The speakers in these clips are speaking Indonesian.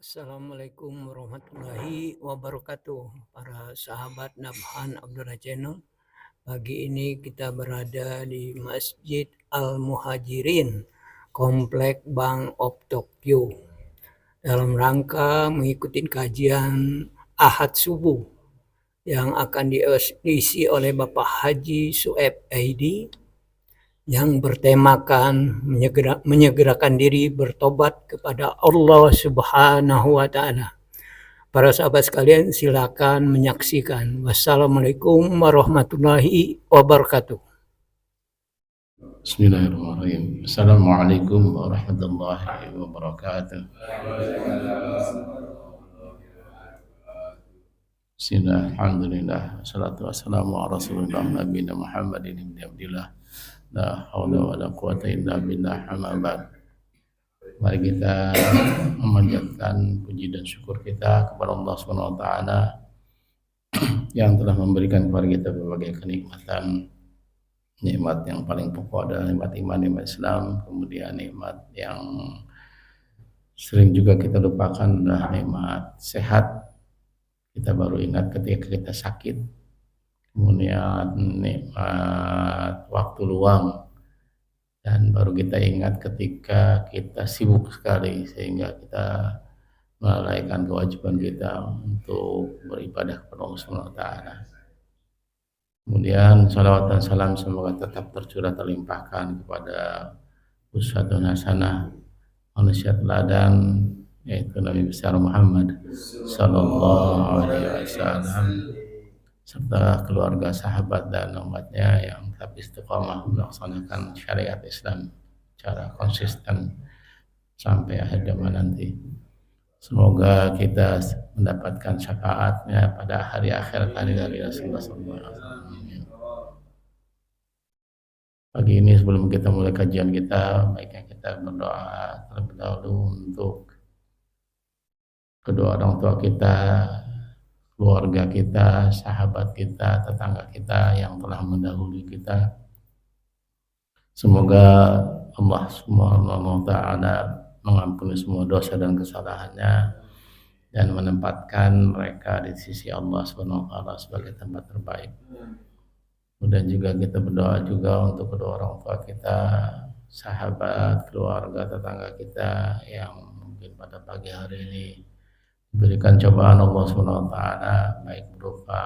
Assalamualaikum warahmatullahi wabarakatuh. Para sahabat Nabhan Abdullah Channel. Pagi ini kita berada di Masjid Al-Muhajirin, Komplek Bank of Tokyo. Dalam rangka mengikuti kajian Ahad Subuh yang akan diisi oleh Bapak Haji Sueb Aidi yang bertemakan menyegerakan diri bertobat kepada Allah Subhanahu wa Ta'ala. Para sahabat sekalian, silakan menyaksikan. Wassalamualaikum warahmatullahi wabarakatuh. Bismillahirrahmanirrahim. Assalamualaikum warahmatullahi wabarakatuh. Bismillah, alhamdulillah, salatu wassalamu ala rasulillah nabiyina Muhammadin ibn Abdillah. La hawla wa la quwata illa billah, amma ba'd. Mari kita memanjatkan puji dan syukur kita kepada Allah Subhanahu wa taala yang telah memberikan kepada kita berbagai kenikmatan. Nikmat yang paling pokok adalah nikmat iman, nikmat Islam. Kemudian nikmat yang sering juga kita lupakan adalah nikmat sehat. Kita baru ingat ketika kita sakit. Kemudian nikmat waktu luang, dan baru kita ingat ketika kita sibuk sekali sehingga kita melalaikan kewajiban kita untuk beribadah kepada Allah Subhanahu wa taala. Kemudian salawat dan salam semoga tetap tercurah terlimpahkan kepada uswatun hasanah, manusia teladan, yaitu Nabi besar Muhammad sallallahu alaihi wasallam, serta keluarga, sahabat dan umatnya yang tetap istiqamah melaksanakan syariat Islam secara konsisten sampai akhir zaman nanti. Semoga kita mendapatkan syafaatnya pada hari akhir dari Rasulullah SAW. Pagi ini sebelum kita mulai kajian kita, baiknya kita berdoa terlebih dahulu untuk kedua orang tua kita, keluarga kita, sahabat kita, tetangga kita yang telah mendahului kita. Semoga Allah Subhanahu wa taala mengampuni semua dosa dan kesalahannya dan menempatkan mereka di sisi Allah Subhanahu wa taala sebagai tempat terbaik. Kemudian juga kita berdoa juga untuk kedua orang tua kita, sahabat, keluarga, tetangga kita yang mungkin pada pagi hari ini diberikan cobaan Allah Subhanahu wa taala, baik berupa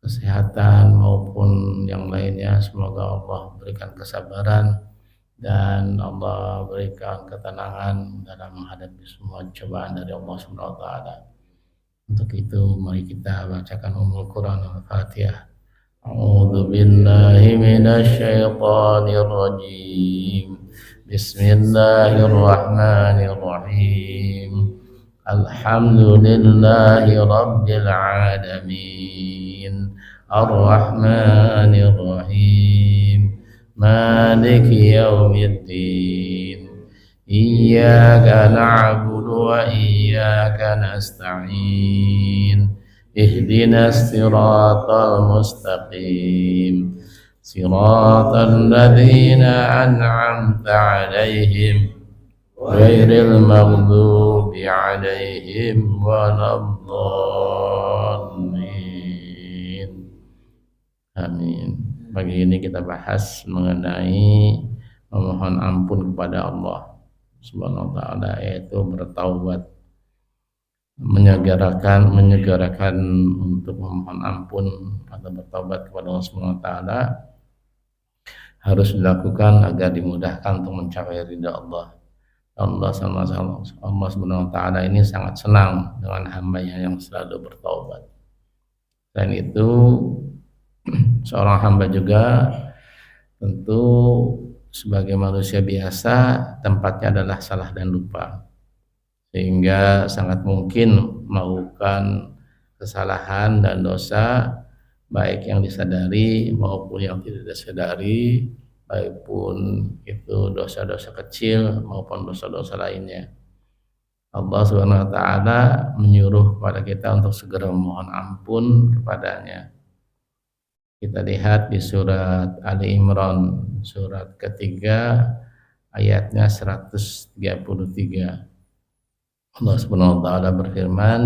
kesehatan maupun yang lainnya. Semoga Allah berikan kesabaran dan Allah berikan ketenangan dalam menghadapi semua cobaan dari Allah Subhanahu wa taala. Untuk itu mari kita bacakan Ummul Quran Al-Fatihah. A'udzu billahi minasyaitonir rajim. Bismillahirrahmanirrahim. Alhamdulillahi rabbil alamin. Ar-Rahmanir Rahim. Maliki yaumiddin. Iyyaka na'budu wa iyyaka nasta'in. اهدنا الصراط المستقيم صراط الذين أنعمت عليهم غير المغضوب عليهم ولا الضالين. Amin. Pagi ini kita bahas mengenai memohon ampun kepada Allah Subhanahu wa taala, yaitu bertaubat, menyegerakan untuk memohon ampun atau bertobat kepada Allah Subhanahu wa taala harus dilakukan agar dimudahkan untuk mencapai ridha Allah. Allah Subhanahu wa taala ini sangat senang dengan hamba-Nya yang selalu bertaubat. Selain itu, seorang hamba juga tentu sebagai manusia biasa tempatnya adalah salah dan lupa, sehingga sangat mungkin melakukan kesalahan dan dosa, baik yang disadari maupun yang tidak disadari, baik pun itu dosa-dosa kecil maupun dosa-dosa lainnya. Allah Subhanahu wa taala menyuruh kepada kita untuk segera memohon ampun kepadanya. Kita lihat di surat Ali Imran, surat ketiga, ayatnya 133. Allah Subhanahu wa taala berfirman,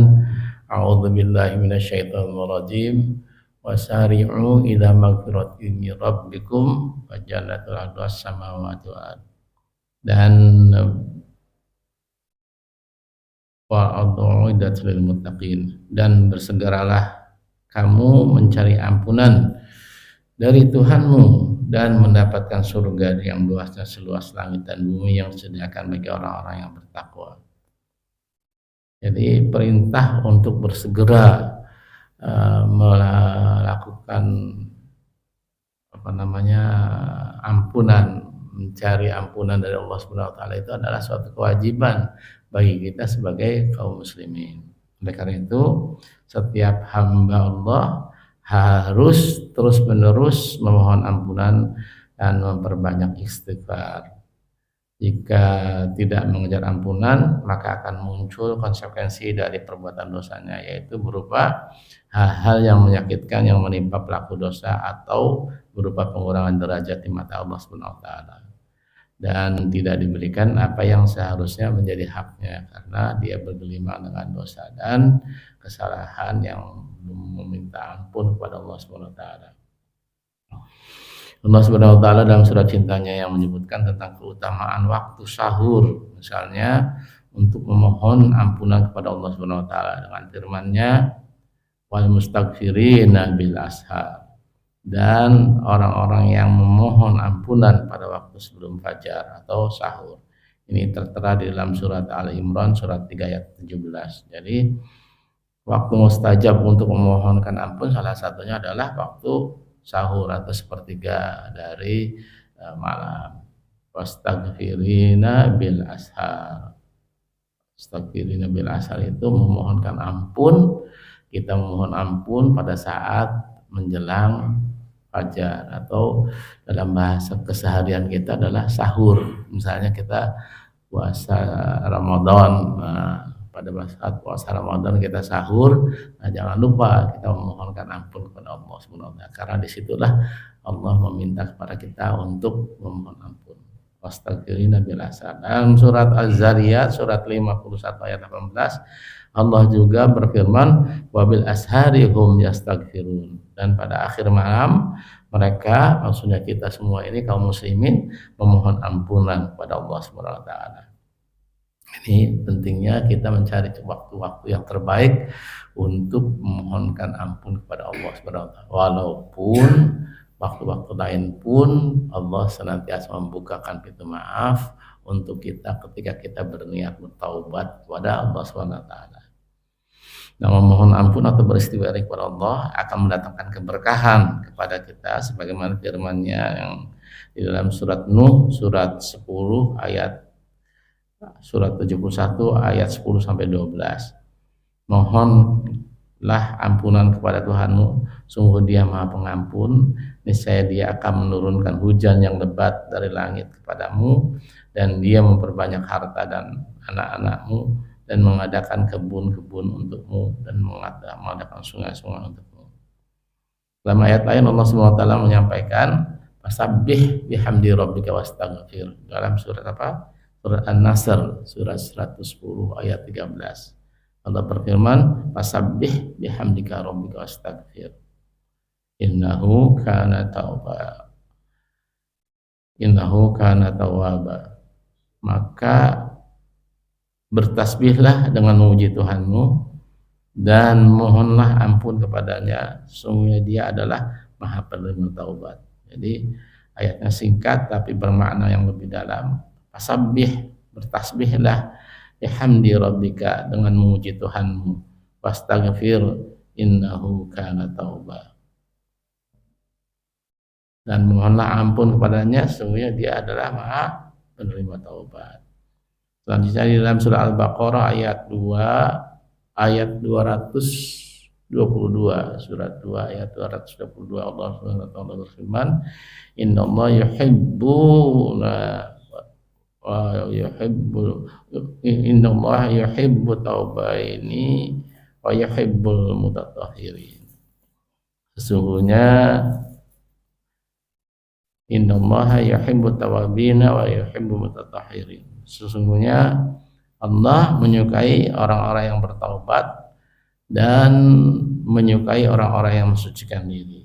A'udzu billahi minasyaitonir rajim. Wasari'u ila magfiratin min rabbikum wa jannatin 'arduhas samawati wal ardh. Dan wa'udzu'iddat lil muttaqin, dan bersegeralah kamu mencari ampunan dari Tuhanmu dan mendapatkan surga yang luasnya seluas langit dan bumi yang disediakan bagi orang-orang yang bertakwa. Jadi perintah untuk bersegera melakukan ampunan, mencari ampunan dari Allah Subhanahu wa taala itu adalah suatu kewajiban bagi kita sebagai kaum muslimin. Oleh karena itu, setiap hamba Allah harus terus-menerus memohon ampunan dan memperbanyak istighfar. Jika tidak mengejar ampunan, maka akan muncul konsekuensi dari perbuatan dosanya, yaitu berupa hal-hal yang menyakitkan yang menimpa pelaku dosa atau berupa pengurangan derajat di mata Allah Subhanahu wa taala, dan tidak diberikan apa yang seharusnya menjadi haknya karena dia bergelimang dengan dosa dan kesalahan yang belum meminta ampun kepada Allah Subhanahu wa taala. Allah Subhanahu wa taala dalam surat cintanya yang menyebutkan tentang keutamaan waktu sahur, misalnya untuk memohon ampunan kepada Allah Subhanahu wa taala dengan firman-Nya, wal mustaghfirina bil ashar, dan orang-orang yang memohon ampunan pada waktu sebelum fajar atau sahur. Ini tertera di dalam surat Al-Imran surat 3 ayat 17. Jadi waktu mustajab untuk memohonkan ampun salah satunya adalah waktu sahur atau sepertiga dari malam. Wastaghfirina bil ashar. Wastaghfirina bil ashar itu memohonkan ampun. Kita memohon ampun pada saat menjelang fajar, atau dalam bahasa keseharian kita adalah sahur. Misalnya kita puasa Ramadan, pada saat puasa Ramadan kita sahur, nah jangan lupa kita memohonkan ampun kepada Allah Subhanahu wa taala, karena disitulah Allah meminta kepada kita untuk memohon ampun. Wastaghfirina bil ashar. Dalam surat Az-Zariyat surat 51 ayat 18 Allah juga berfirman, wabil ashari hum yastaghfirun, dan pada akhir malam mereka, maksudnya kita semua ini kaum muslimin, memohon ampunan kepada Allah Subhanahu wa taala. Ini pentingnya kita mencari waktu-waktu yang terbaik untuk memohonkan ampun kepada Allah Subhanahu wa taala. Walaupun waktu-waktu lain pun Allah senantiasa membukakan pintu maaf untuk kita ketika kita berniat bertaubat kepada Allah Subhanahu wa taala. Nah, memohon ampun atau beristighfar kepada Allah akan mendatangkan keberkahan kepada kita sebagaimana firman-Nya yang di dalam surat Nuh surat 10 ayat surat 71 ayat 10 sampai 12. Mohonlah ampunan kepada Tuhanmu, sungguh Dia Maha Pengampun, niscaya Dia akan menurunkan hujan yang lebat dari langit kepadamu, dan Dia memperbanyak harta dan anak-anakmu, dan mengadakan kebun-kebun untukmu, dan mengadakan sungai-sungai untukmu. Dalam ayat lain Allah SWT menyampaikan, fasabbih bihamdi rabbika wastaghfir. Dalam surat apa? Surat An-Nasr surat 110 ayat 13. Allah berfirman, fasabbih bihamdika rabbika wastaghfir. Innahu kana tawwaba. Innahu kana tawwaba. Maka bertasbihlah dengan memuji Tuhanmu dan mohonlah ampun kepadanya, sesungguhnya Dia adalah Maha Penerima Taubat. Jadi ayatnya singkat tapi bermakna yang lebih dalam. Fasabbih, bertasbihlah, bihamdi rabbika, dengan memuji Tuhanmu, wastaghfir, innahu kana tauba, dan mohonlah ampun kepadanya, sesungguhnya Dia adalah Maha Penerima Taubat. Selanjutnya di dalam surah Al-Baqarah ayat 2 ayat 222, surat 2 ayat 222 Allah SWT berfirman, innallaha innallaha yuhibbu taubaini wa yuhibbul mutatahhirin. Sesungguhnya innallaha yuhibbu tawabina wa yuhibbu mutatahhirin. Sesungguhnya Allah menyukai orang-orang yang bertaubat dan menyukai orang-orang yang mensucikan diri.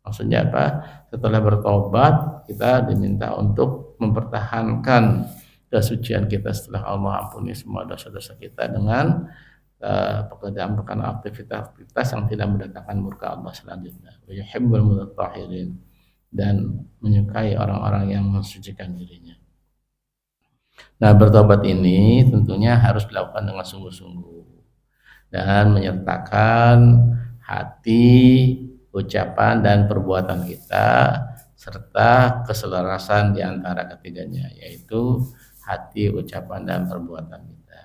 Maksudnya apa? Setelah bertobat, kita diminta untuk mempertahankan kesucian kita setelah Allah ampuni semua dosa-dosa kita dengan pekerjaan aktivitas yang tidak mendatangkan murka Allah selanjutnya. Yuhibbul mutatahhirin, dan menyukai orang-orang yang mensucikan dirinya. Nah, bertobat ini tentunya harus dilakukan dengan sungguh-sungguh dan menyertakan hati, ucapan dan perbuatan kita serta keselarasan di antara ketiganya, yaitu hati, ucapan dan perbuatan kita.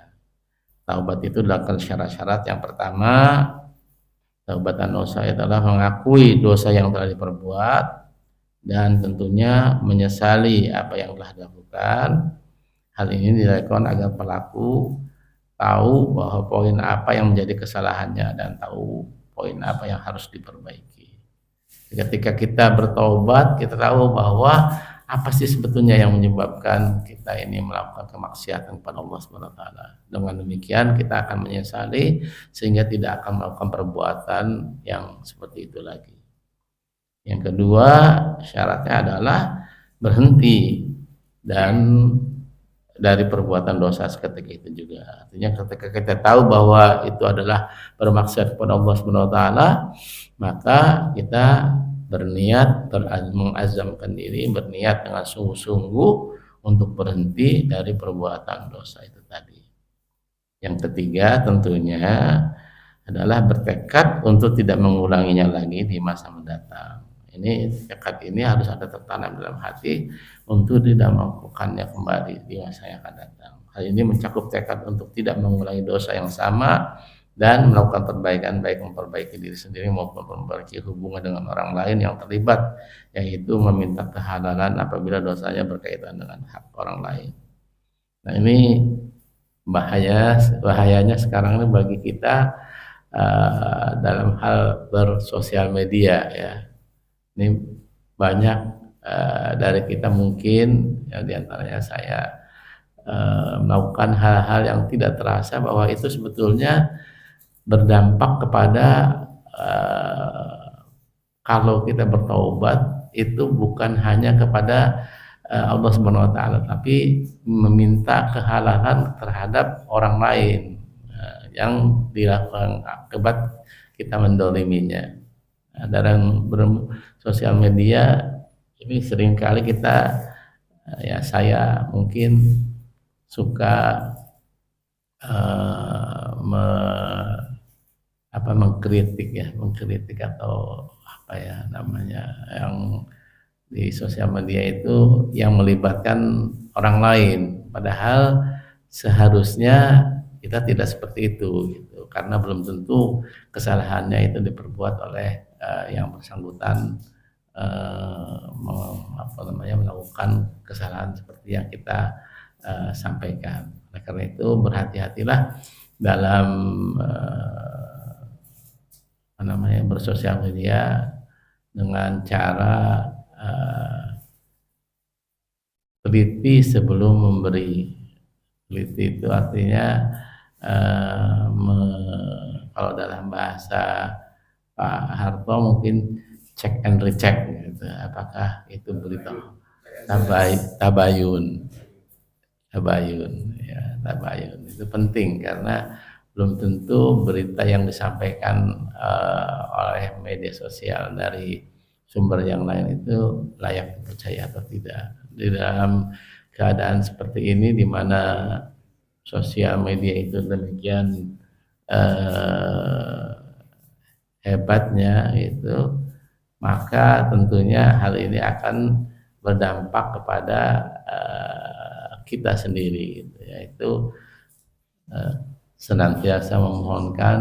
Taubat itu dilakukan syarat-syarat. Yang pertama, taubatan dosa adalah mengakui dosa yang telah diperbuat dan tentunya menyesali apa yang telah dilakukan. Hal ini dilakukan agar pelaku tahu bahwa poin apa yang menjadi kesalahannya dan tahu poin apa yang harus diperbaiki. Ketika kita bertobat, kita tahu bahwa apa sih sebetulnya yang menyebabkan kita ini melakukan kemaksiatan kepada Allah Subhanahu wa taala. Dengan demikian kita akan menyesali sehingga tidak akan melakukan perbuatan yang seperti itu lagi. Yang kedua, syaratnya adalah berhenti dan dari perbuatan dosa seketika itu juga. Artinya ketika kita tahu bahwa itu adalah bermaksiat kepada Allah Subhanahu wa taala, maka kita berniat, mengazamkan diri, berniat dengan sungguh-sungguh untuk berhenti dari perbuatan dosa itu tadi. Yang ketiga tentunya adalah bertekad untuk tidak mengulanginya lagi di masa mendatang. Ini tekad ini harus ada tertanam dalam hati untuk tidak melakukannya kembali di masa yang akan datang. Hal ini mencakup tekad untuk tidak mengulangi dosa yang sama dan melakukan perbaikan, baik memperbaiki diri sendiri maupun memperbaiki hubungan dengan orang lain yang terlibat, yaitu meminta kehalalan apabila dosanya berkaitan dengan hak orang lain. Nah, ini bahayanya sekarang ini bagi kita dalam hal bersosial media ya. Ini banyak dari kita mungkin ya, diantaranya saya melakukan hal-hal yang tidak terasa bahwa itu sebetulnya berdampak kepada kalau kita bertaubat itu bukan hanya kepada Allah Subhanahu wa taala, tapi meminta kehalalan terhadap orang lain yang dilakukan akibat kita mendoliminya. Dalam sosial media ini seringkali kita ya saya mungkin suka mengkritik atau apa ya namanya yang di sosial media itu yang melibatkan orang lain, padahal seharusnya kita tidak seperti itu gitu, karena belum tentu kesalahannya itu diperbuat oleh yang bersangkutan melakukan kesalahan seperti yang kita sampaikan. Oleh karena itu berhati-hatilah dalam bersosial media dengan cara teliti sebelum memberi. Teliti itu artinya kalau dalam bahasa Pak Harto mungkin check and recheck gitu. Apakah itu berita tabayun ya, tabayun itu penting karena belum tentu berita yang disampaikan oleh media sosial dari sumber yang lain itu layak dipercaya atau tidak. Di dalam keadaan seperti ini di mana sosial media itu demikian hebatnya itu, maka tentunya hal ini akan berdampak kepada kita sendiri gitu, yaitu senantiasa memohonkan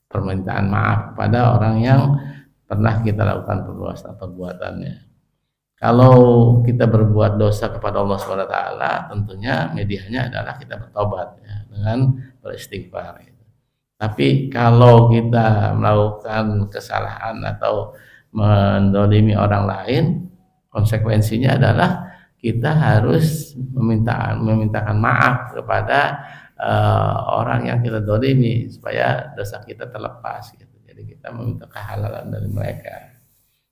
permintaan maaf pada orang yang pernah kita lakukan perbuatannya. Kalau kita berbuat dosa kepada Allah SWT, tentunya medianya adalah kita bertobat ya, dengan beristighfar. Tapi kalau kita melakukan kesalahan atau mendolimi orang lain, konsekuensinya adalah kita harus memintakan maaf kepada orang yang kita dolimi supaya dosa kita terlepas gitu. Jadi kita meminta kehalalan dari mereka.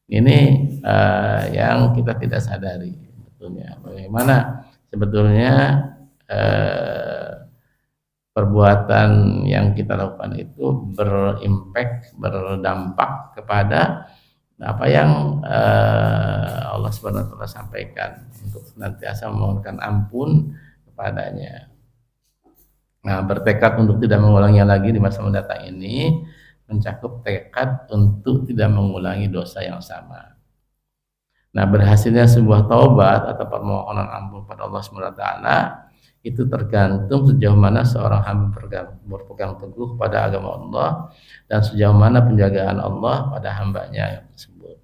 Ini yang kita tidak sadari sebetulnya. Bagaimana sebetulnya perbuatan yang kita lakukan itu berdampak kepada apa yang Allah Subhanahu wa taala sampaikan untuk senantiasa memohonkan ampun kepadanya. Nah, bertekad untuk tidak mengulanginya lagi di masa mendatang ini mencakup tekad untuk tidak mengulangi dosa yang sama. Nah, berhasilnya sebuah taubat atau permohonan ampun pada Allah Subhanahu wa taala itu tergantung sejauh mana seorang hamba berpegang teguh kepada agama Allah dan sejauh mana penjagaan Allah pada hambanya tersebut.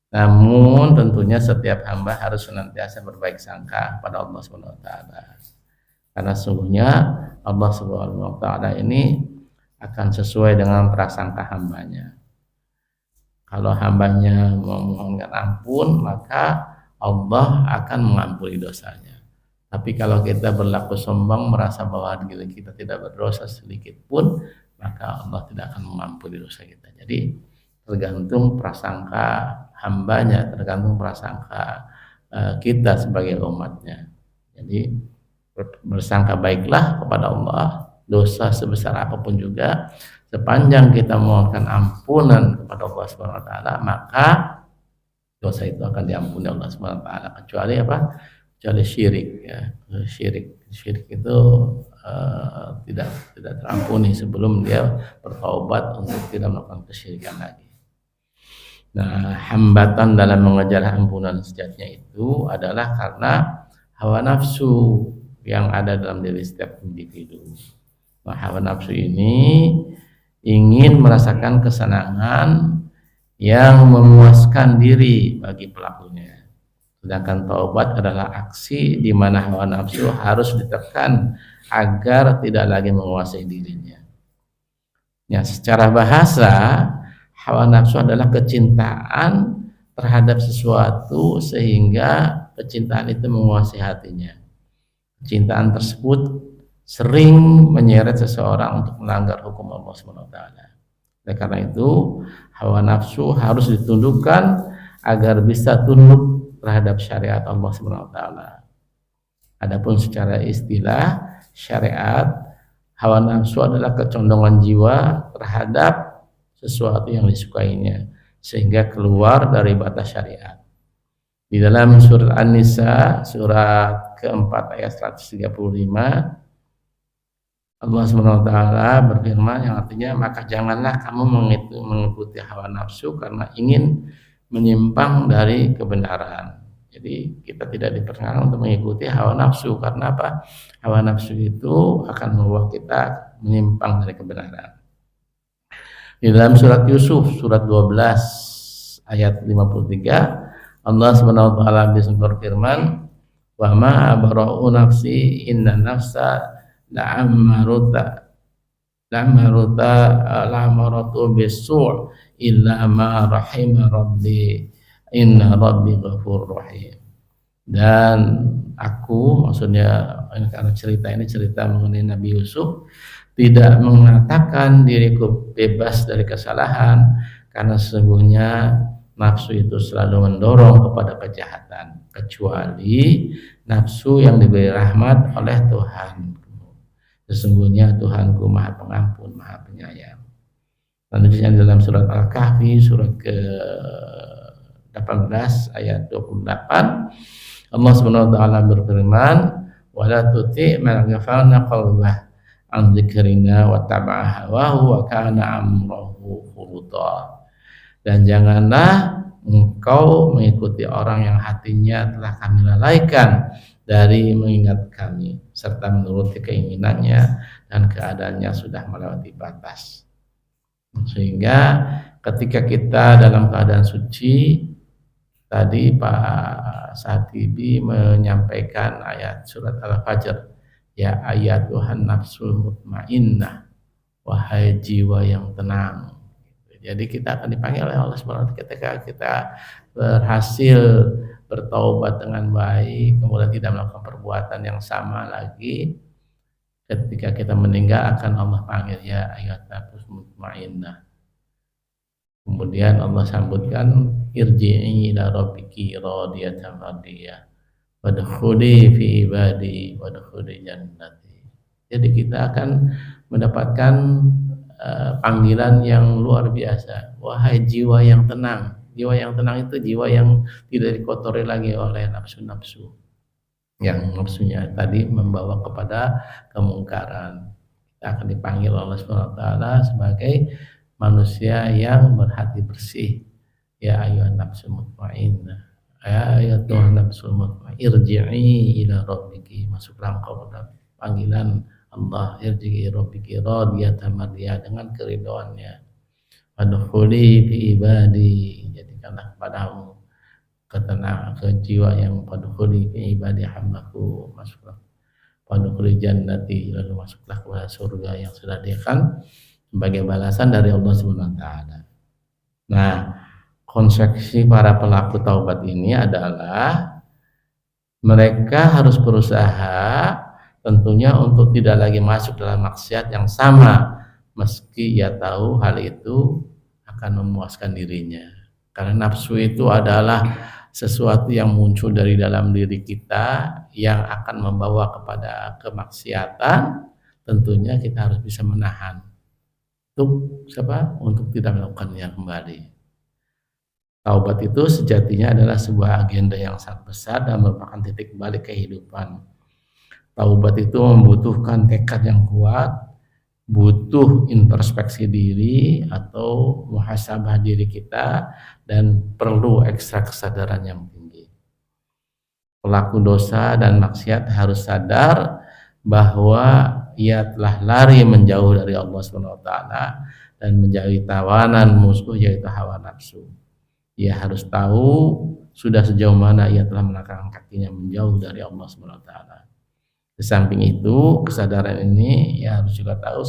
Namun tentunya setiap hamba harus senantiasa berbaik sangka pada Allah Subhanahu wa taala. Karena sungguhnya Allah Subhanahu wa taala ini akan sesuai dengan prasangka hambanya. Kalau hambanya memohonkan ampun, maka Allah akan mengampuni dosanya. Tapi kalau kita berlaku sombong, merasa bahwa diri kita tidak berdosa sedikit pun, maka Allah tidak akan mengampuni dosa kita. Jadi tergantung prasangka hambanya, tergantung prasangka kita sebagai umatnya. Jadi bersangka baiklah kepada Allah, dosa sebesar apapun juga, sepanjang kita memohonkan ampunan kepada Allah Subhanahu wa taala, maka dosa itu akan diampuni Allah Subhanahu wa taala, kecuali apa? Kecuali syirik ya. Syirik itu tidak terampuni sebelum dia bertaubat untuk tidak melakukan kesyirikan lagi. Nah, hambatan dalam mengejar ampunan sejatinya itu adalah karena hawa nafsu yang ada dalam diri setiap individu. Nah, hawa nafsu ini ingin merasakan kesenangan yang memuaskan diri bagi pelakunya. Sedangkan taubat adalah aksi di mana hawa nafsu harus ditekan agar tidak lagi menguasai dirinya. Ya, secara bahasa, hawa nafsu adalah kecintaan terhadap sesuatu sehingga kecintaan itu menguasai hatinya. Kecintaan tersebut sering menyeret seseorang untuk melanggar hukum Allah Subhanahu wa taala. Oleh karena itu, hawa nafsu harus ditundukkan agar bisa tunduk terhadap syariat Allah Subhanahu wa taala. Adapun secara istilah syariat, hawa nafsu adalah kecondongan jiwa terhadap sesuatu yang disukainya sehingga keluar dari batas syariat. Di dalam surat An-Nisa surat keempat ayat 135 Allah Subhanahu wa taala berfirman yang artinya, maka janganlah kamu mengikuti hawa nafsu karena ingin menyimpang dari kebenaran. Jadi kita tidak diperkenankan untuk mengikuti hawa nafsu karena apa? Hawa nafsu itu akan membawa kita menyimpang dari kebenaran. Di dalam surat Yusuf surat 12 ayat 53 Allah Subhanahu wa taala berfirman, wa ma abra'u nafsi inna nafsa la'amaratu bis-su' illa ma rahima rabbi inna rabbi ghafurur rahim. Dan aku, maksudnya karena cerita ini cerita mengenai Nabi Yusuf, tidak mengatakan diriku bebas dari kesalahan karena sesungguhnya nafsu itu selalu mendorong kepada kejahatan kecuali nafsu yang diberi rahmat oleh Tuhan. Sesungguhnya Tuhanku Maha Pengampun, Maha Penyayang. Selanjutnya dalam surat Al-Kahfi surat ke-18 ayat 28 Allah Subhanahu wa taala berfirman, "Wa la tuti' man ghafalna qalbah an dzikrina wa taba'a hawahu wa kana amruhu furuta." Dan janganlah engkau mengikuti orang yang hatinya telah kami lalaikan dari mengingat kami serta menuruti keinginannya dan keadaannya sudah melewati batas. Sehingga ketika kita dalam keadaan suci, tadi Pak Satibi menyampaikan ayat surat Al-Fajr, ya ayat Tuhan nafsul mutmainnah, wahai jiwa yang tenang. Jadi kita akan dipanggil oleh Allah Subhanahu wa taala ketika kita berhasil bertaubat dengan baik, kemudian tidak melakukan perbuatan yang sama lagi, ketika kita meninggal akan Allah panggil, ya ayyuhan nafsul mutmainnah. Kemudian Allah sambutkan, irji'i ila rabbiki radiyatan mardiyah wadkhuli fi ibadi wadkhuli jannati. Jadi kita akan mendapatkan panggilan yang luar biasa. Wahai jiwa yang tenang. Jiwa yang tenang itu jiwa yang tidak dikotori lagi oleh nafsu-nafsu, yang nafsunya tadi membawa kepada kemungkaran. Kita akan dipanggil Allah SWT sebagai manusia yang berhati bersih. Ya ayyuhan nafsul mutmainnah, ya ayyuhan nafsul mutmainnah, irji'i ila rabbiki, masuklah engkau pada panggilan Allah, irji'i rabbiki radiyatan mardiyah, dengan keridhoannya. Wadkhuli fi ibadi, jadikanlah padamu ketenangan, ke jiwa yang wadkhuli fi ibadi hamdaku, masuklah wadkhuli jannati, lalu masuklah ke surga yang sudah disediakan sebagai balasan dari Allah Subhanahu wa taala. Nah, konsekuensi para pelaku taubat ini adalah mereka harus berusaha tentunya untuk tidak lagi masuk dalam maksiat yang sama, meski ia tahu hal itu akan memuaskan dirinya. Karena nafsu itu adalah sesuatu yang muncul dari dalam diri kita yang akan membawa kepada kemaksiatan. Tentunya kita harus bisa menahan untuk tidak melakukannya kembali. Taubat itu sejatinya adalah sebuah agenda yang sangat besar dan merupakan titik balik kehidupan. Taubat itu membutuhkan tekad yang kuat, butuh introspeksi diri atau muhasabah diri kita, dan perlu ekstra kesadaran yang tinggi. Pelaku dosa dan maksiat harus sadar bahwa ia telah lari menjauh dari Allah SWT dan menjauhi tawanan musuh, yaitu hawa nafsu. Ia harus tahu sudah sejauh mana ia telah melangkahkan kakinya menjauh dari Allah SWT. Di samping itu, kesadaran ini ia harus juga tahu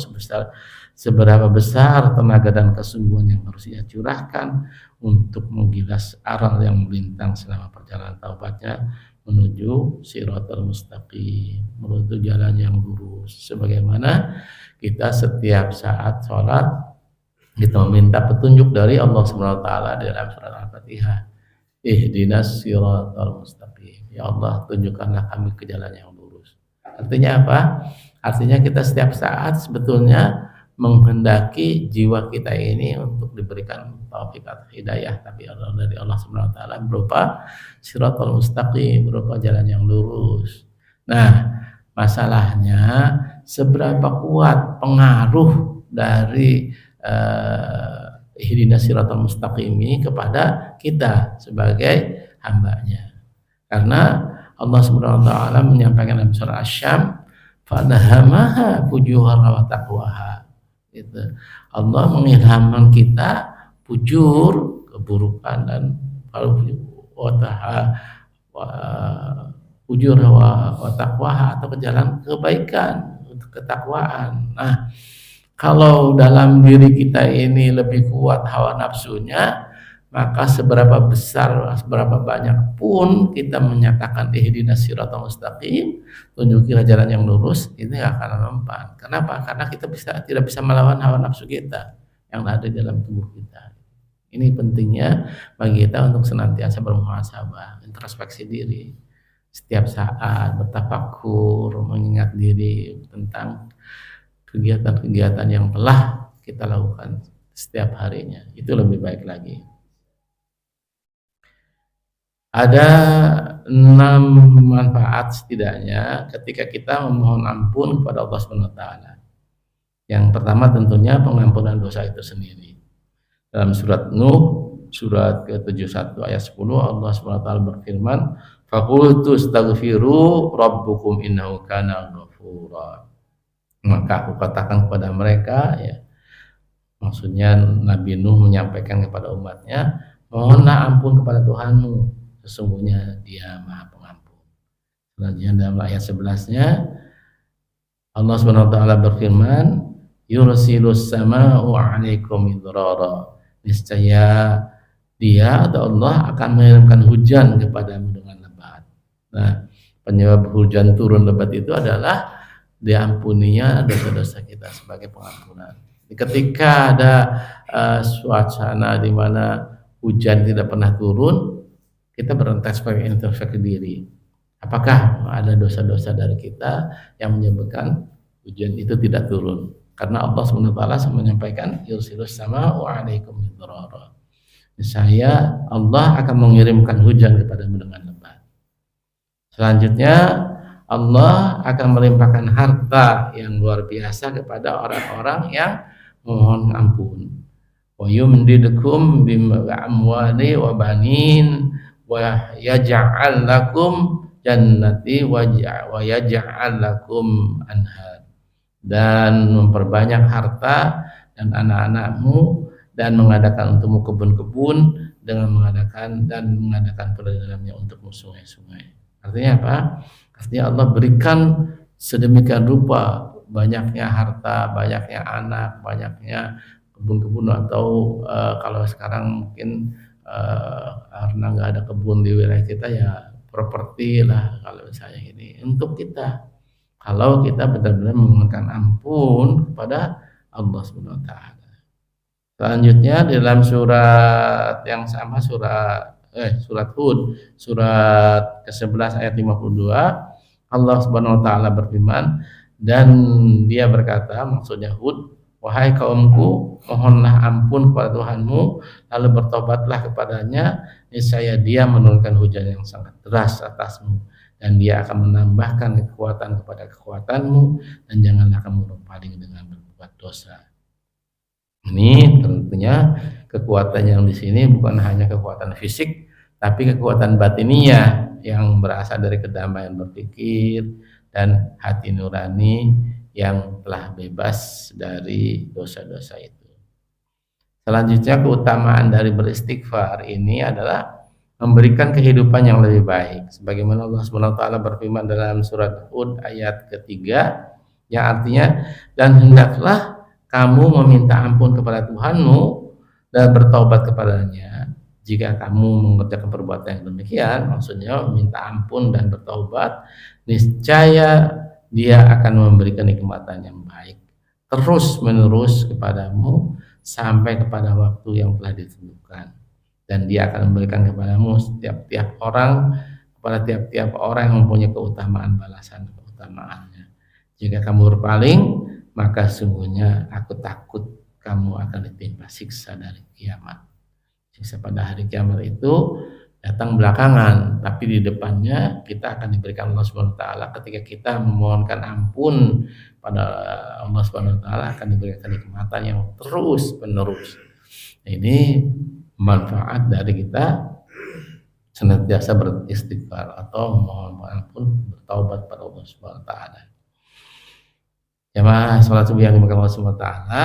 seberapa besar tenaga dan kesungguhan yang harus ia curahkan untuk menggilas aral yang melintang selama perjalanan taubatnya menuju Shiratal Mustaqim, menuju jalan yang lurus. Sebagaimana kita setiap saat sholat kita meminta petunjuk dari Allah Subhanahu wa taala dalam surat Al-Fatihah. Ihdinas Shiratal Mustaqim. Ya Allah, tunjukkanlah kami ke jalan yang lurus. Artinya apa? Artinya kita setiap saat sebetulnya menghendaki jiwa kita ini untuk diberikan taufik atau hidayah, tapi dari Allah Subhanahu wa taala berupa Shiratal Mustaqim, berupa jalan yang lurus. Nah, masalahnya seberapa kuat pengaruh dari Ihdinas Shiratal Mustaqim ini kepada kita sebagai hambanya. Karena Allah Subhanahu wa taala menyampaikan dalam surah Asy-Syams, "Fadhamaha fujuhara wa taqwaha." Gitu. Allah mengilhamkan kita fujur, keburukan, dan fujur wa taqwaha, atau ke jalan kebaikan, untuk ketakwaan. Nah, kalau dalam diri kita ini lebih kuat hawa nafsunya, maka seberapa besar, seberapa banyak pun kita menyatakan ihdinas siratal mustaqim, tunjukilah jalan yang lurus, ini akan mempan. Kenapa? Karena kita tidak bisa melawan hawa nafsu kita yang ada di dalam tubuh kita. Ini pentingnya bagi kita untuk senantiasa bermuhasabah, introspeksi diri. Setiap saat bertafakur, mengingat diri tentang kegiatan-kegiatan yang telah kita lakukan setiap harinya. Itu lebih baik lagi. Ada 6 manfaat setidaknya ketika kita memohon ampun kepada Allah Subhanahu wa taala. Yang pertama tentunya pengampunan dosa itu sendiri. Dalam surat Nuh, surat ke-71 ayat 10, Allah Subhanahu wa taala berfirman, "Faqultu astaghfiru rabbukum innahu kana ghafura." Maka aku katakan kepada mereka, ya, maksudnya Nabi Nuh menyampaikan kepada umatnya, mohonlah ampun kepada Tuhanmu, sesungguhnya Dia Maha Pengampun. Selanjutnya dalam ayat 11-nya Allah Subhanahu wa taala berfirman, yursilus samaa'u 'alaikum midrara. Niscaya dia atau Allah akan mengirimkan hujan kepadamu dengan lebat. Nah, penyebab hujan turun lebat itu adalah diampuninya dosa-dosa kita sebagai pengampunan. Ketika ada suasana di mana hujan tidak pernah turun, kita introspeksi diri. Apakah ada dosa-dosa dari kita yang menyebabkan hujan itu tidak turun? Karena Allah SWT menyampaikan yursilus sama'u 'alaikum midrara. Saya Allah akan mengirimkan hujan kepadamu dengan lebat. Selanjutnya Allah akan melimpahkan harta yang luar biasa kepada orang-orang yang mohon ampun. Wa yumdidukum bimwali wa banin wa yaj'al lakum jannati wa yaj'al lakum anhar. Dan memperbanyak harta dan anak-anakmu dan mengadakan untukmu kebun-kebun dengan mengadakan pada dalamnya untukmu sungai-sungai. Artinya apa? Artinya Allah berikan sedemikian rupa banyaknya harta, banyaknya anak, banyaknya kebun-kebun atau kalau sekarang mungkin karena nggak ada kebun di wilayah kita ya properti lah kalau misalnya ini untuk kita. Kalau kita benar-benar memohonkan ampun kepada Allah Subhanahu wa taala. Selanjutnya di dalam surat yang sama surat Hud surat ke-11 ayat 52 Allah Subhanahu wa taala berfirman dan dia berkata maksudnya Hud, wahai kaumku mohonlah ampun kepada Tuhanmu lalu bertobatlah kepadanya niscaya dia menurunkan hujan yang sangat deras atasmu dan dia akan menambahkan kekuatan kepada kekuatanmu dan janganlah kamu berpaling dengan berbuat dosa. Ini tentunya kekuatan yang di sini bukan hanya kekuatan fisik, tapi kekuatan batiniah yang berasal dari kedamaian berpikir dan hati nurani yang telah bebas dari dosa-dosa itu. Selanjutnya keutamaan dari beristighfar ini adalah memberikan kehidupan yang lebih baik. Sebagaimana Allah Subhanahu wa taala berfirman dalam surat Hud ayat ketiga yang artinya dan hendaklah kamu meminta ampun kepada Tuhanmu dan bertaubat kepadanya jika kamu mengerjakan perbuatan yang demikian, maksudnya meminta ampun dan bertaubat, niscaya dia akan memberikan nikmatan yang baik terus menerus kepadamu sampai kepada waktu yang telah ditentukan dan dia akan memberikan kepadamu tiap-tiap orang yang mempunyai keutamaan balasan keutamaannya. Jika kamu berpaling maka sungguhnya aku takut kamu akan ditimpa siksa dari kiamat. Siksa pada hari kiamat itu datang belakangan, tapi di depannya kita akan diberikan Allah Subhanahu wa taala ketika kita memohonkan ampun pada Allah Subhanahu wa taala akan diberikan nikmatan yang terus menerus. Ini manfaat dari kita senantiasa beristighfar atau mohon ampun bertaubat pada Allah Subhanahu wa taala. Jamaah salat subuh yang dimakan Allah Subhanahu wa taala,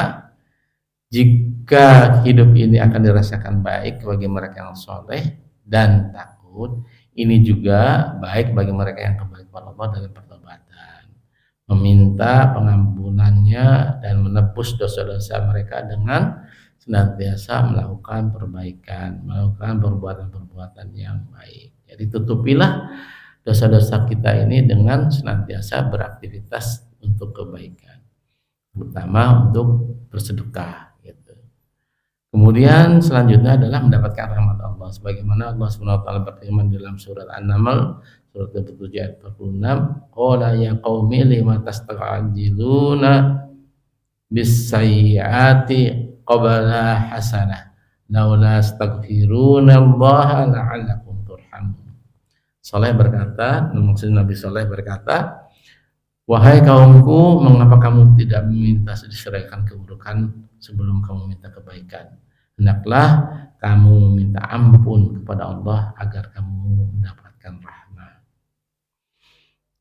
jika hidup ini akan dirasakan baik bagi mereka yang soleh dan takut, ini juga baik bagi mereka yang kembali kepada Allah dalam pertobatan, meminta pengampunannya dan menebus dosa-dosa mereka dengan senantiasa melakukan perbaikan, melakukan perbuatan-perbuatan yang baik. Jadi tutupilah dosa-dosa kita ini dengan senantiasa beraktivitas untuk kebaikan, terutama untuk bersedekah. Kemudian selanjutnya adalah mendapatkan rahmat Allah sebagaimana Allah Subhanahu wa taala berfirman dalam surat An-Naml surat 27 ayat 46, qala ya qaumi lima tasta'jiluna bis-sayyi'ati qabla hasanah laula astaghfiruna Allah la'allakum turhamun. Saleh berkata, maksud Nabi Saleh berkata, wahai kaumku, mengapa kamu tidak meminta diserahkan keburukan sebelum kamu minta kebaikan? Hendaklah kamu meminta ampun kepada Allah agar kamu mendapatkan rahmat.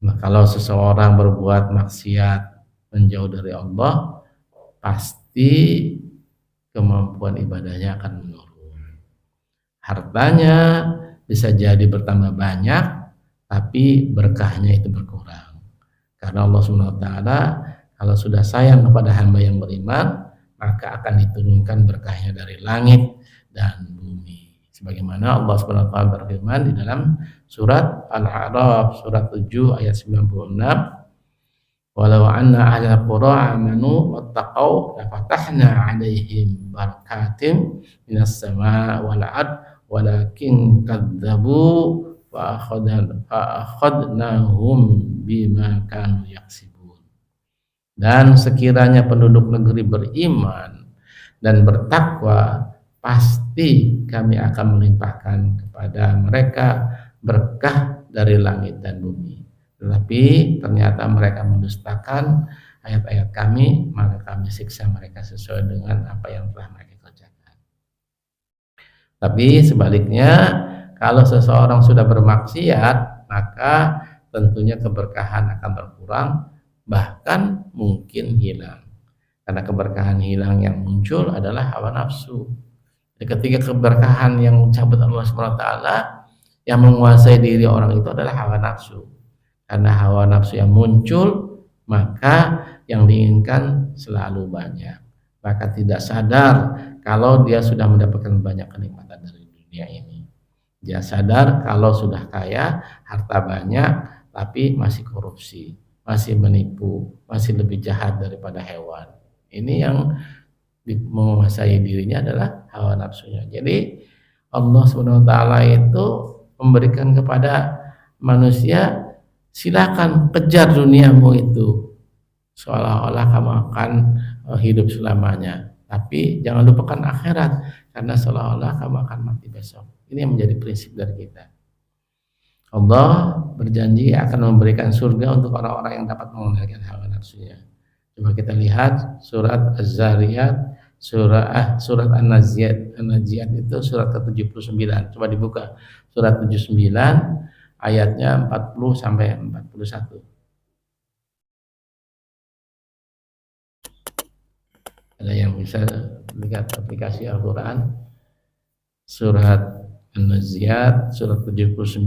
Nah, kalau seseorang berbuat maksiat menjauh dari Allah, pasti kemampuan ibadahnya akan menurun. Hartanya bisa jadi bertambah banyak, tapi berkahnya itu berkurang. Karena Allah Subhanahu wa taala kalau sudah sayang kepada hamba yang beriman, maka akan diturunkan berkahnya dari langit dan bumi Sebagaimana Allah Subhanahu wa taala berfirman di dalam surat Al-A'raf surat 7 ayat 96, walau anna ahlal qura amanu wattaqau lafatahna 'alaihim barakatim minas sama' wal ard walakin kadzabu fa akhadnahum bima kanu yaksibun. Dan sekiranya penduduk negeri beriman dan bertakwa, pasti kami akan melimpahkan kepada mereka berkah dari langit dan bumi. Tetapi ternyata mereka mendustakan ayat-ayat kami, maka kami siksa mereka sesuai dengan apa yang telah mereka kerjakan. Tapi sebaliknya, kalau seseorang sudah bermaksiat, maka tentunya keberkahan akan berkurang, bahkan mungkin hilang. Karena keberkahan hilang yang muncul adalah hawa nafsu. Ketika keberkahan yang cabut Allah SWT, yang menguasai diri orang itu adalah hawa nafsu. Karena hawa nafsu yang muncul, maka yang diinginkan selalu banyak. Maka tidak sadar kalau dia sudah mendapatkan banyak kenikmatan dari dunia ini. Dia sadar kalau sudah kaya, harta banyak, tapi masih korupsi, masih menipu, masih lebih jahat daripada hewan. Ini yang menguasai dirinya adalah hawa nafsunya. Jadi Allah SWT itu memberikan kepada manusia, silakan kejar duniamu itu, seolah-olah kamu akan hidup selamanya, tapi jangan lupakan akhirat, karena seolah-olah kamu akan mati besok. Ini yang menjadi prinsip dari kita. Allah berjanji akan memberikan surga untuk orang-orang yang dapat mengendalikan hawa nafsunya. Coba kita lihat surat Az-Zariyat, surat An-Naziat itu surat ke-79. Coba dibuka surat 79 ayatnya 40 sampai 41. Ada yang bisa lihat aplikasi Al-Quran, surat An-Naziat surat 79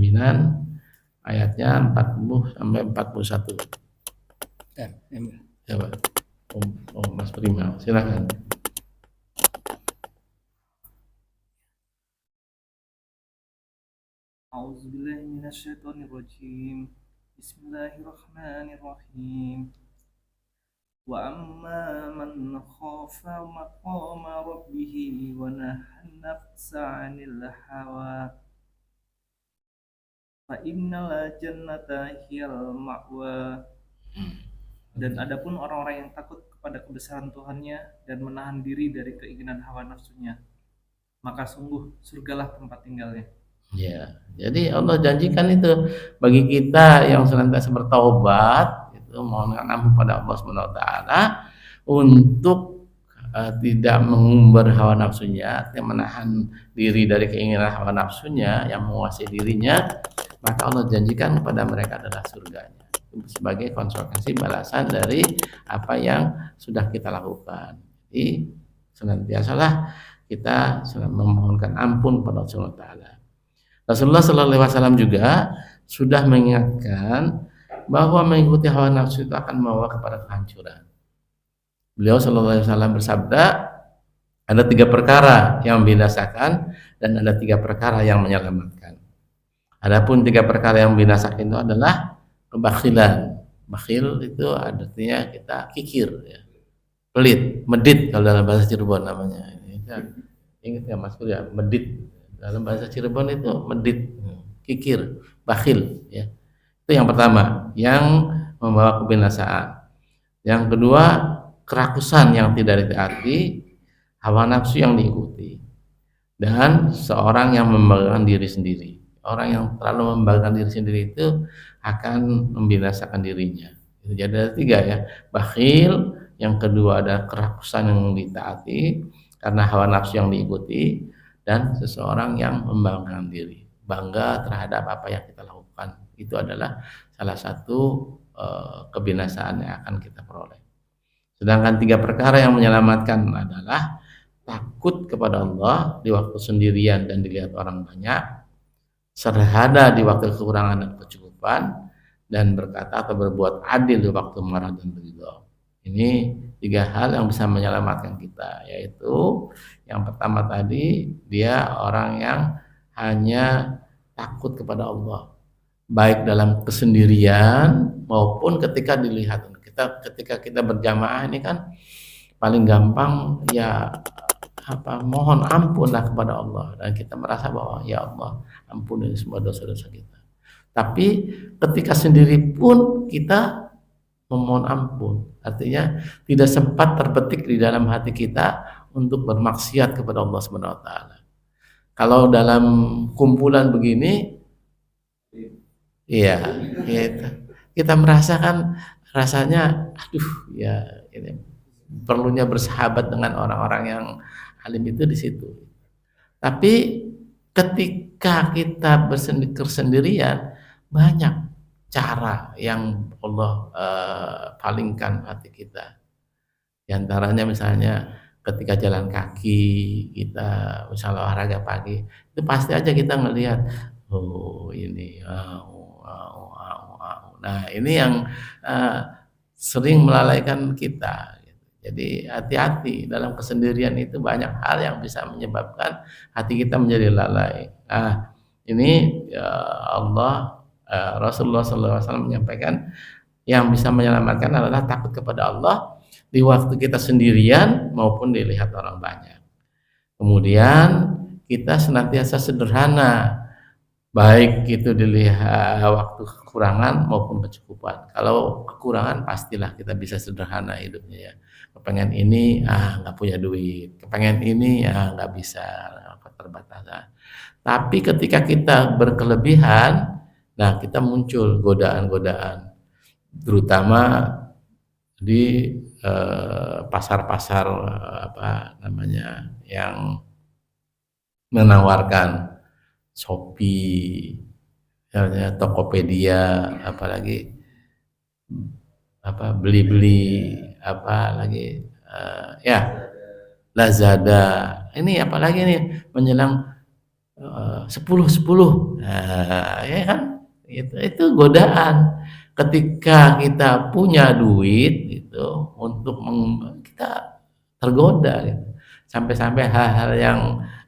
ayatnya 40 sampai 41. Coba. Mas Prima, silakan. A'udzubillahi minasyaitonirrajim. Bismillahirrahmanirrahim. Wa amma man khafa maqama rabbih wa nahan nafsa 'anil hawa fa innal jannata hiyal ma'wa. Dan adapun orang-orang yang takut kepada kebesaran Tuhannya dan menahan diri dari keinginan hawa nafsunya, maka sungguh surgalah tempat tinggalnya. Ya, jadi Allah janjikan itu bagi kita yang senantiasa bertaubat, itu mohon ampun pada Allah Subhanahu wa taala untuk tidak mengumbar hawa nafsunya, yang menahan diri dari keinginan hawa nafsunya yang menguasai dirinya, maka Allah janjikan kepada mereka adalah surganya sebagai konsekuensi balasan dari apa yang sudah kita lakukan. Jadi senantiasalah kita memohonkan ampun kepada Allah Subhanahu wa taala. Rasulullah Sallallahu Alaihi Wasallam juga sudah mengingatkan bahwa mengikuti hawa nafsu itu akan membawa kepada kehancuran. Beliau Sallallahu Alaihi Wasallam bersabda, ada 3 perkara yang membinasakan dan ada 3 perkara yang menyelamatkan. Adapun 3 perkara yang membinasakan itu adalah kebakhilan. Bakhil itu artinya kita kikir, ya. Pelit, medit kalau dalam bahasa Cirebon namanya. Ingat ya Mas Kuliah, medit. Dalam bahasa Cirebon itu medit, kikir, bakhil, ya. Itu yang pertama, yang membawa kebinasaan. Yang kedua, kerakusan yang tidak ditaati, hawa nafsu yang diikuti, dan seorang yang membanggakan diri sendiri. Orang yang terlalu membanggakan diri sendiri itu akan membinasakan dirinya. Itu jadi ada 3 ya, bakhil, yang kedua ada kerakusan yang ditaati karena hawa nafsu yang diikuti, dan seseorang yang membanggakan diri, bangga terhadap apa yang kita lakukan. Itu adalah salah satu kebinasaan yang akan kita peroleh. Sedangkan 3 perkara yang menyelamatkan adalah takut kepada Allah di waktu sendirian dan dilihat orang banyak, serhada di waktu kekurangan dan kecukupan, dan berkata atau berbuat adil di waktu marah dan ridho. Ini 3 hal yang bisa menyelamatkan kita, yaitu yang pertama tadi, dia orang yang hanya takut kepada Allah, baik dalam kesendirian maupun ketika dilihat. Ketika kita berjamaah ini kan paling gampang ya mohon ampunlah kepada Allah, dan kita merasa bahwa ya Allah ampuni semua dosa-dosa kita. Tapi ketika sendiri pun kita memohon ampun, artinya tidak sempat terbetik di dalam hati kita untuk bermaksiat kepada Allah Subhanahu wa taala. Kalau dalam kumpulan begini, iya, kita merasakan rasanya aduh ya, ini perlunya bersahabat dengan orang-orang yang alim itu di situ. Tapi ketika kita bersendirian, banyak cara yang Allah palingkan hati kita. Di antaranya misalnya ketika jalan kaki, kita misalnya olahraga pagi, itu pasti aja kita ngelihat, oh ini, nah ini yang sering melalaikan kita. Jadi hati-hati, dalam kesendirian itu banyak hal yang bisa menyebabkan hati kita menjadi lalai. Nah ini Allah, Rasulullah SAW menyampaikan yang bisa menyelamatkan adalah takut kepada Allah di waktu kita sendirian maupun dilihat orang banyak. Kemudian kita senantiasa sederhana, baik itu dilihat waktu kekurangan maupun kecukupan. Kalau kekurangan pastilah kita bisa sederhana hidupnya ya. Kepengen ini nggak punya duit, kepengen ini nggak bisa, keterbatasan. Tapi ketika kita berkelebihan, nah kita muncul godaan-godaan, terutama di pasar-pasar yang menawarkan Shopee, Tokopedia, apalagi beli-beli apalagi Lazada. Ini apalagi nih menjelang 10.10. Nah, ya kan? Itu godaan. Ketika kita punya duit gitu untuk kita tergoda gitu. Sampai-sampai hal-hal yang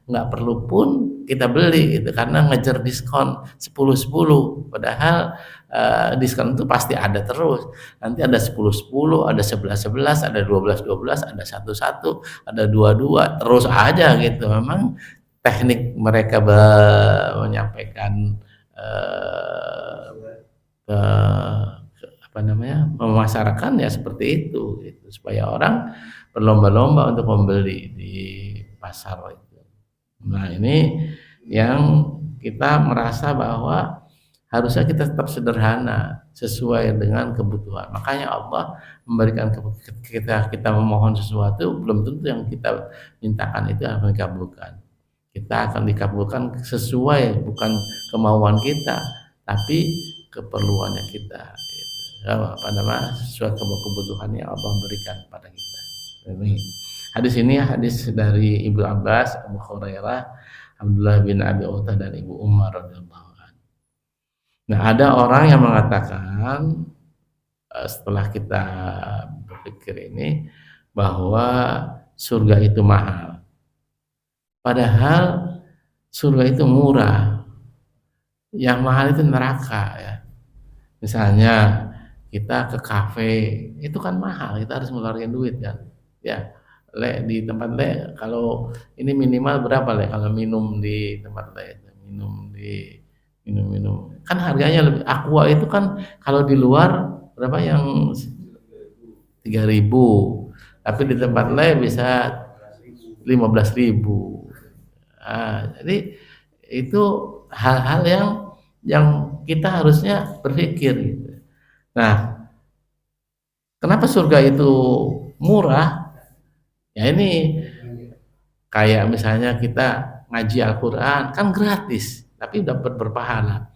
nggak perlu pun kita beli gitu karena ngejar diskon 10.10, padahal diskon itu pasti ada terus. Nanti ada 10.10, ada 11.11, ada 12.12, ada 1.1, ada 2.2, terus aja gitu. Memang teknik mereka menyampaikan memasarkan ya seperti itu gitu, supaya orang berlomba-lomba untuk membeli di pasar itu. Nah ini yang kita merasa bahwa harusnya kita tetap sederhana sesuai dengan kebutuhan. Makanya Allah memberikan kita memohon sesuatu, belum tentu yang kita mintakan itu akan dikabulkan. Kita akan dikabulkan sesuai bukan kemauan kita, tapi keperluannya kita. Sesuai kebutuhan yang Allah berikan pada kita. Ini hadis dari Ibnu Abbas, Abu Hurairah, Abdullah bin Abi Uthah dan Ibu Umar radhiyallahu anhu. Nah, ada orang yang mengatakan setelah kita berpikir ini bahwa surga itu mahal. Padahal surga itu murah. Yang mahal itu neraka ya. Misalnya kita ke kafe, itu kan mahal, kita harus ngeluarin duit kan. Ya, di tempat kalau ini minimal berapa kalau minum di tempat minum kan harganya lebih. Aqua itu kan kalau di luar berapa, yang 3.000, tapi di tempat bisa 15.000. Nah, jadi itu hal-hal yang kita harusnya berpikir gitu. Nah, kenapa surga itu murah? Ya ini kayak misalnya kita ngaji Al-Quran kan gratis, tapi dapat berpahala.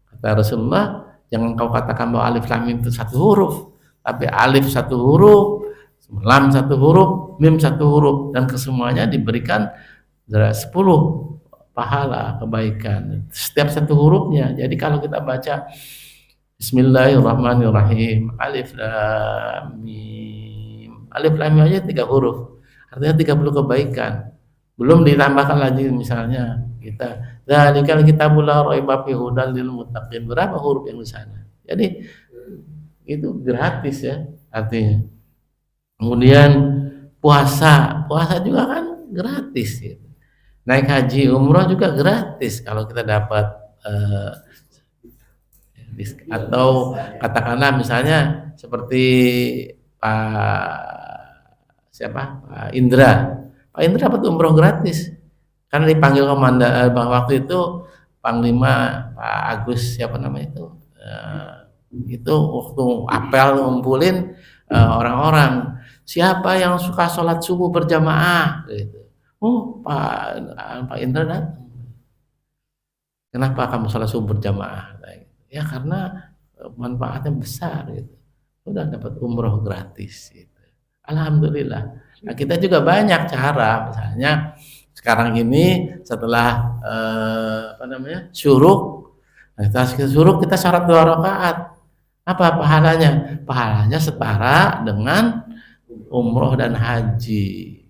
Kata Rasulullah, jangan kau katakan bahwa alif lam mim itu satu huruf, tapi alif satu huruf, lam satu huruf, mim satu huruf, dan kesemuanya diberikan 10 pahala kebaikan setiap satu hurufnya. Jadi kalau kita baca Bismillahirrahmanirrahim, alif lam mim, Alif lam mim aja 3 huruf. Artinya 30 kebaikan. Belum ditambahkan lagi misalnya kita dzalikal kitabul la raiba fihi hudal lil muttaqin. Berapa huruf yang di sana? Jadi itu gratis ya artinya. Kemudian puasa juga kan gratis gitu. Naik haji umroh juga gratis kalau kita dapat atau katakanlah misalnya seperti Pak Indra dapat umroh gratis karena dipanggil waktu itu Panglima Pak Agus siapa namanya itu waktu apel ngumpulin orang-orang siapa yang suka sholat subuh berjamaah gitu. Pak Indra datang. Kenapa kamu sholat subuh berjamaah? Ya karena manfaatnya besar gitu. Udah dapat umroh gratis gitu. Alhamdulillah. Nah, kita juga banyak cara, misalnya sekarang ini setelah syuruk, kita sholat 2 rakaat. Apa pahalanya? Pahalanya setara dengan umroh dan haji.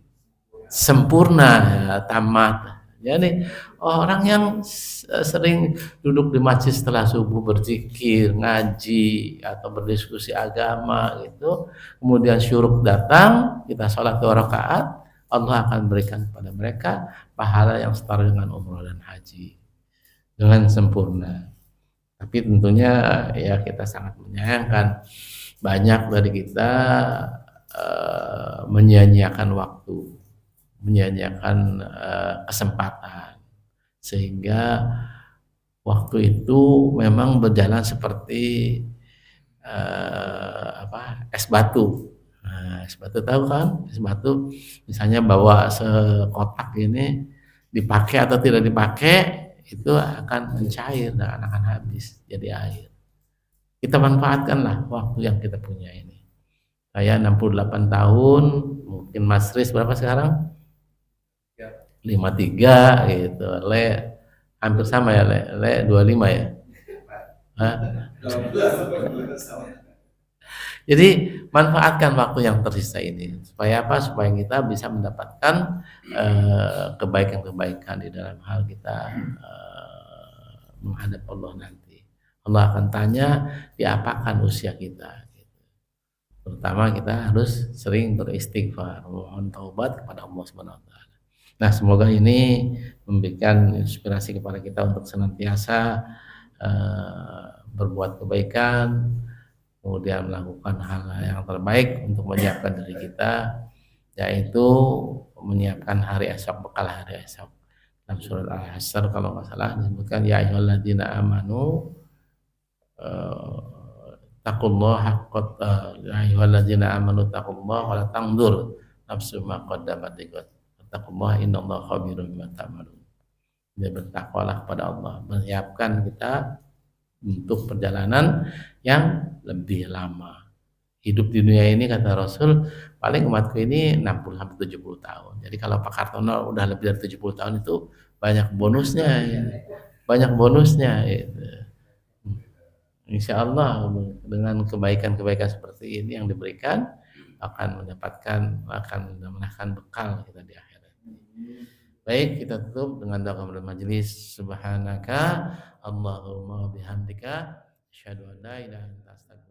Sempurna ya, tamat. Jadi orang yang sering duduk di masjid setelah subuh berzikir, ngaji atau berdiskusi agama gitu, kemudian syuruk datang, kita sholat 2 rakaat, Allah akan berikan kepada mereka pahala yang setara dengan umroh dan haji dengan sempurna. Tapi tentunya ya kita sangat menyayangkan banyak dari kita menyia-nyiakan waktu, menyia-nyiakan kesempatan, sehingga waktu itu memang berjalan seperti es batu. Nah, es batu tahu kan? Es batu misalnya bawa sekotak ini dipakai atau tidak dipakai itu akan mencair dan akan habis jadi air. Kita manfaatkanlah waktu yang kita punya ini. Saya 68 tahun, mungkin Mas Riz berapa sekarang? 53 gitu. Hampir sama ya, Le 25 ya. Hah? Jadi manfaatkan waktu yang tersisa ini supaya apa? Supaya kita bisa mendapatkan kebaikan-kebaikan di dalam hal kita menghadap Allah nanti. Allah akan tanya diapakan usia kita. Terutama kita harus sering beristighfar, mohon taubat kepada Allah Subhanahu wa taala. Nah, semoga ini memberikan inspirasi kepada kita untuk senantiasa berbuat kebaikan, kemudian melakukan hal yang terbaik untuk menyiapkan diri kita, yaitu menyiapkan hari esok, bekal hari esok. Dalam surat Al-Hasyr kalau nggak salah disebutkan ya ayyuhalladzina amanu taqullaha ya ayyuhalladzina amanu taqullaha wa la tanzur nafsum ma qaddamat lighad. Taqullaha innallaha khabirum bima ta'malun. Dia bertakwalah kepada Allah, menyiapkan kita untuk perjalanan yang lebih lama. Hidup di dunia ini kata Rasul paling umatku ini 60 sampai 70 tahun. Jadi kalau Pak Kartono udah lebih dari 70 tahun itu banyak bonusnya ya. Banyak bonusnya gitu. Insya Allah dengan kebaikan-kebaikan seperti ini yang diberikan akan mendapatkan bekal kita di akhirat. Baik, kita tutup dengan doa kepada majelis. Subhanaka Allahumma bihamdika asyhadu an la ilaha illa anta astaghfiruka